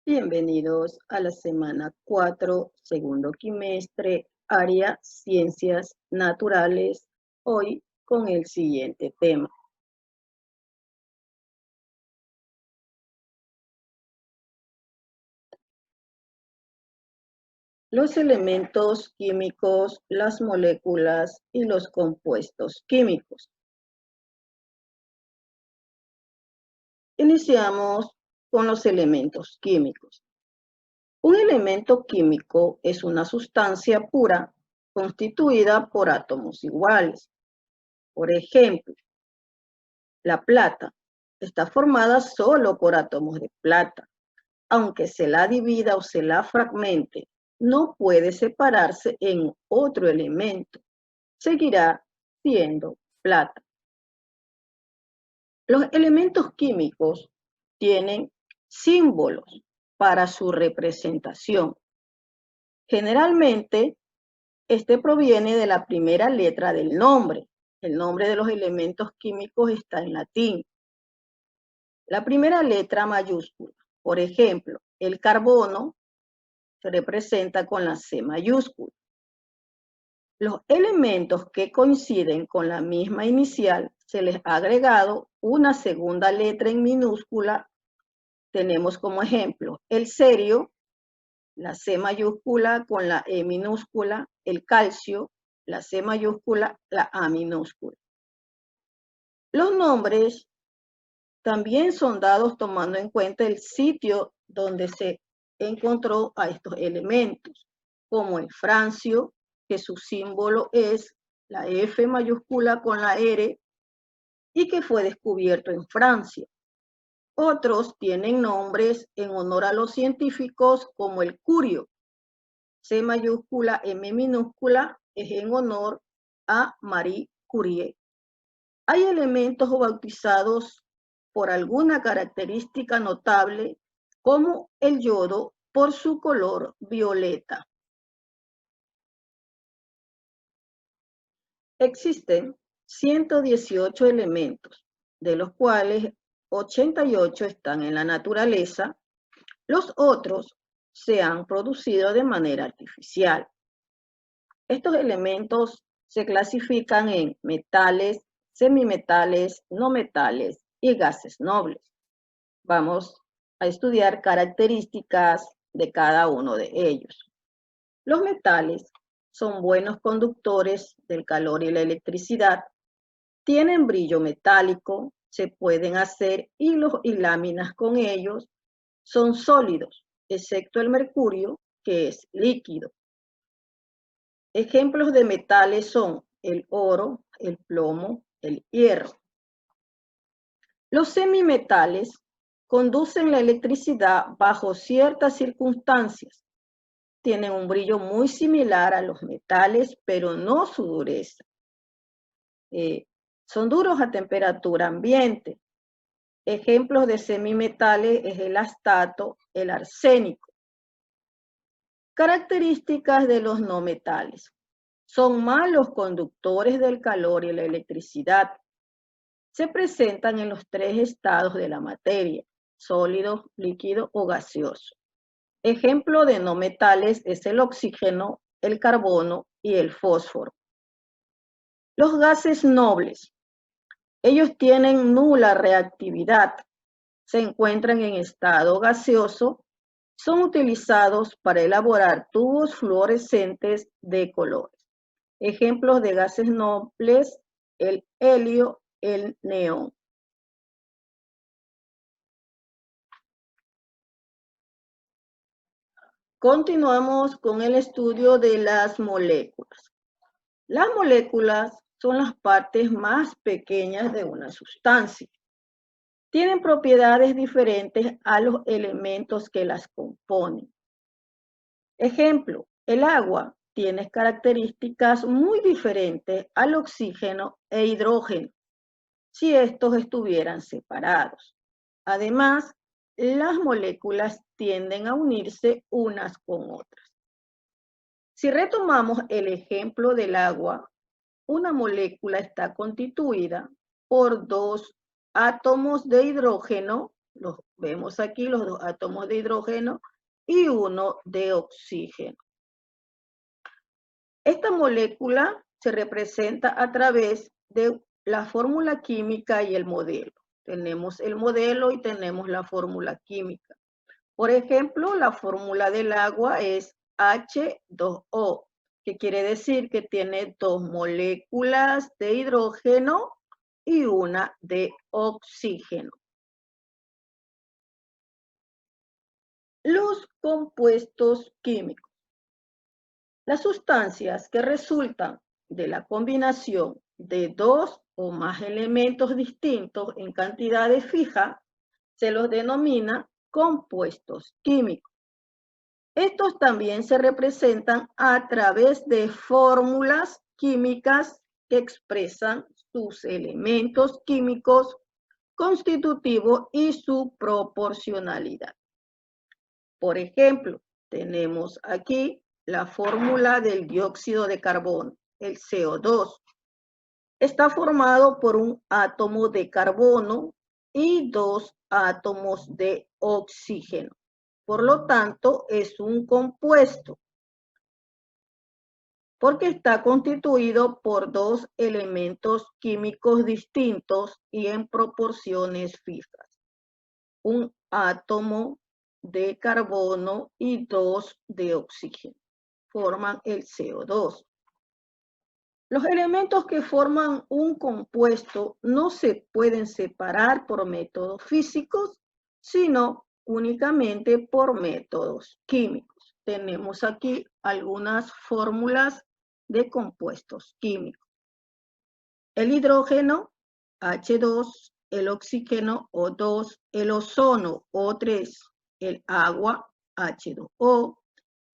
Bienvenidos a la semana 4, segundo quimestre, área Ciencias Naturales, hoy con el siguiente tema. Los elementos químicos, las moléculas y los compuestos químicos. Iniciamos con los elementos químicos. Un elemento químico es una sustancia pura constituida por átomos iguales. Por ejemplo, la plata está formada solo por átomos de plata. Aunque se la divida o se la fragmente, no puede separarse en otro elemento. Seguirá siendo plata. Los elementos químicos tienen símbolos para su representación. Generalmente, este proviene de la primera letra del nombre. El nombre de los elementos químicos está en latín. La primera letra mayúscula. Por ejemplo, el carbono se representa con la C mayúscula. Los elementos que coinciden con la misma inicial se les ha agregado una segunda letra en minúscula. Tenemos como ejemplo el cerio, la C mayúscula con la E minúscula, el calcio, la C mayúscula, la A minúscula. Los nombres también son dados tomando en cuenta el sitio donde se encontró a estos elementos, como el francio, que su símbolo es la F mayúscula con la R y que fue descubierto en Francia. Otros tienen nombres en honor a los científicos como el curio. C mayúscula, M minúscula es en honor a Marie Curie. Hay elementos bautizados por alguna característica notable, como el yodo por su color violeta. Existen 118 elementos, de los cuales 88 están en la naturaleza. Los otros se han producido de manera artificial. Estos elementos se clasifican en metales, semimetales, no metales y gases nobles. Vamos a estudiar características de cada uno de ellos. Los metales son buenos conductores del calor y la electricidad, tienen brillo metálico, se pueden hacer hilos y láminas con ellos, son sólidos, excepto el mercurio, que es líquido. Ejemplos de metales son el oro, el plomo, el hierro. Los semimetales conducen la electricidad bajo ciertas circunstancias. Tienen un brillo muy similar a los metales, pero no su dureza. Son duros a temperatura ambiente. Ejemplos de semimetales es el astato, el arsénico. Características de los no metales. Son malos conductores del calor y la electricidad. Se presentan en los tres estados de la materia, sólido, líquido o gaseoso. Ejemplo de no metales es el oxígeno, el carbono y el fósforo. Los gases nobles. Ellos tienen nula reactividad, se encuentran en estado gaseoso, son utilizados para elaborar tubos fluorescentes de colores. Ejemplos de gases nobles, el helio, el neón. Continuamos con el estudio de las moléculas. Las moléculas son las partes más pequeñas de una sustancia. Tienen propiedades diferentes a los elementos que las componen. Ejemplo, el agua tiene características muy diferentes al oxígeno e hidrógeno si estos estuvieran separados. Además, las moléculas tienden a unirse unas con otras. Si retomamos el ejemplo del agua, una molécula está constituida por dos átomos de hidrógeno Los vemos aquí, los 2 átomos de hidrógeno y 1 de oxígeno. Esta molécula se representa a través de la fórmula química y el modelo. Tenemos el modelo y tenemos la fórmula química. Por ejemplo, la fórmula del agua es H2O, que quiere decir que tiene 2 moléculas de hidrógeno y 1 de oxígeno. Los compuestos químicos. Las sustancias que resultan de la combinación de 2 o más elementos distintos en cantidades fijas se los denomina compuestos químicos. Estos también se representan a través de fórmulas químicas que expresan sus elementos químicos constitutivos y su proporcionalidad. Por ejemplo, tenemos aquí la fórmula del dióxido de carbono, el CO2. Está formado por un átomo de carbono y 2 átomos de oxígeno. Por lo tanto, es un compuesto porque está constituido por 2 elementos químicos distintos y en proporciones fijas. Un átomo de carbono y 2 de oxígeno forman el CO2. Los elementos que forman un compuesto no se pueden separar por métodos físicos, sino únicamente por métodos químicos. Tenemos aquí algunas fórmulas de compuestos químicos. El hidrógeno, H2, el oxígeno, O2, el ozono, O3, el agua, H2O,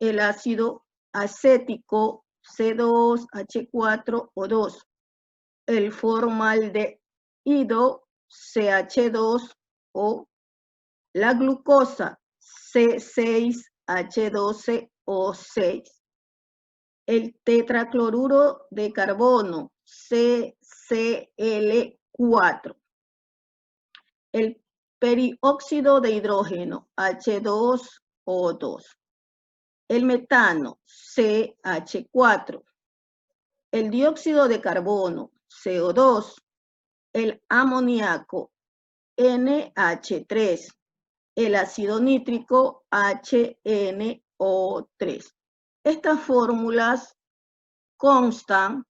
el ácido acético, C2H4O2, el formaldehído, CH2O, la glucosa, C6H12O6, el tetracloruro de carbono, CCl4, el perióxido de hidrógeno, H2O2, el metano, CH4, el dióxido de carbono, CO2, el amoníaco, NH3, el ácido nítrico, HNO3. Estas fórmulas constan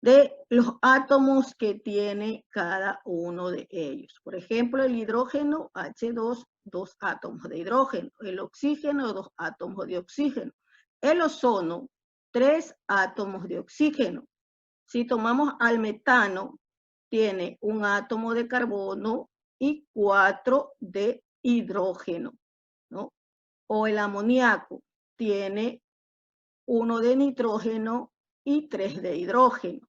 de los átomos que tiene cada uno de ellos. Por ejemplo, el hidrógeno, H2, 2 átomos de hidrógeno. El oxígeno, 2 átomos de oxígeno. El ozono, 3 átomos de oxígeno. Si tomamos al metano, tiene un átomo de carbono y 4 de hidrógeno, ¿no? O el amoníaco, tiene 1 de nitrógeno y 3 de hidrógeno.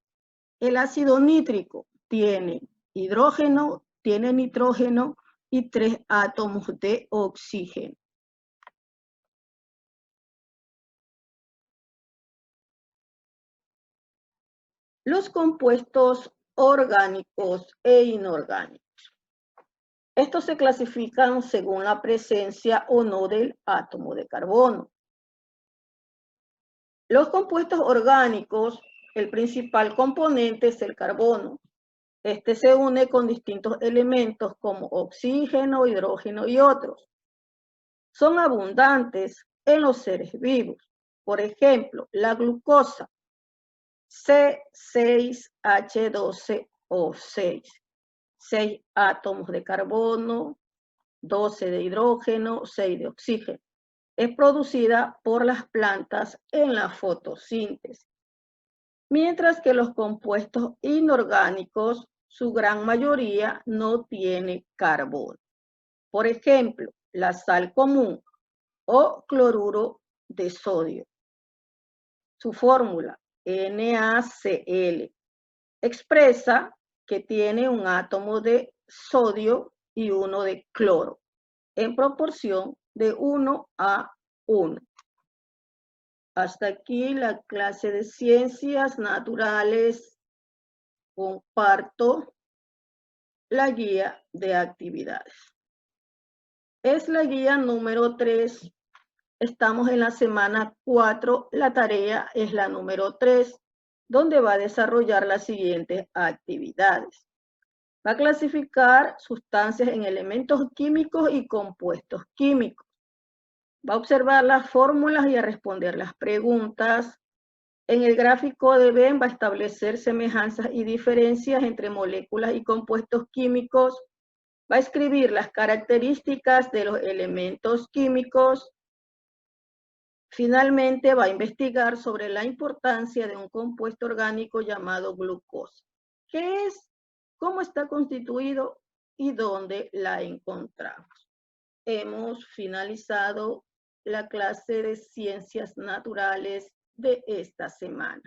El ácido nítrico tiene hidrógeno, tiene nitrógeno y 3 átomos de oxígeno. Los compuestos orgánicos e inorgánicos. Estos se clasifican según la presencia o no del átomo de carbono. Los compuestos orgánicos, el principal componente es el carbono. Este se une con distintos elementos como oxígeno, hidrógeno y otros. Son abundantes en los seres vivos. Por ejemplo, la glucosa, C6H12O6, 6 átomos de carbono, 12 de hidrógeno, 6 de oxígeno. Es producida por las plantas en la fotosíntesis. Mientras que los compuestos inorgánicos, su gran mayoría no tiene carbono. Por ejemplo, la sal común o cloruro de sodio. Su fórmula, NaCl, expresa que tiene un átomo de sodio y 1 de cloro, en proporción de 1 a 1. Hasta aquí la clase de ciencias naturales. Comparto la guía de actividades. Es la guía número 3. Estamos en la semana 4. La tarea es la número 3, donde va a desarrollar las siguientes actividades. Va a clasificar sustancias en elementos químicos y compuestos químicos. Va a observar las fórmulas y a responder las preguntas. En el gráfico de Venn va a establecer semejanzas y diferencias entre moléculas y compuestos químicos. Va a escribir las características de los elementos químicos. Finalmente, va a investigar sobre la importancia de un compuesto orgánico llamado glucosa. ¿Qué es? ¿Cómo está constituido? ¿Y dónde la encontramos? Hemos finalizado la clase de ciencias naturales de esta semana.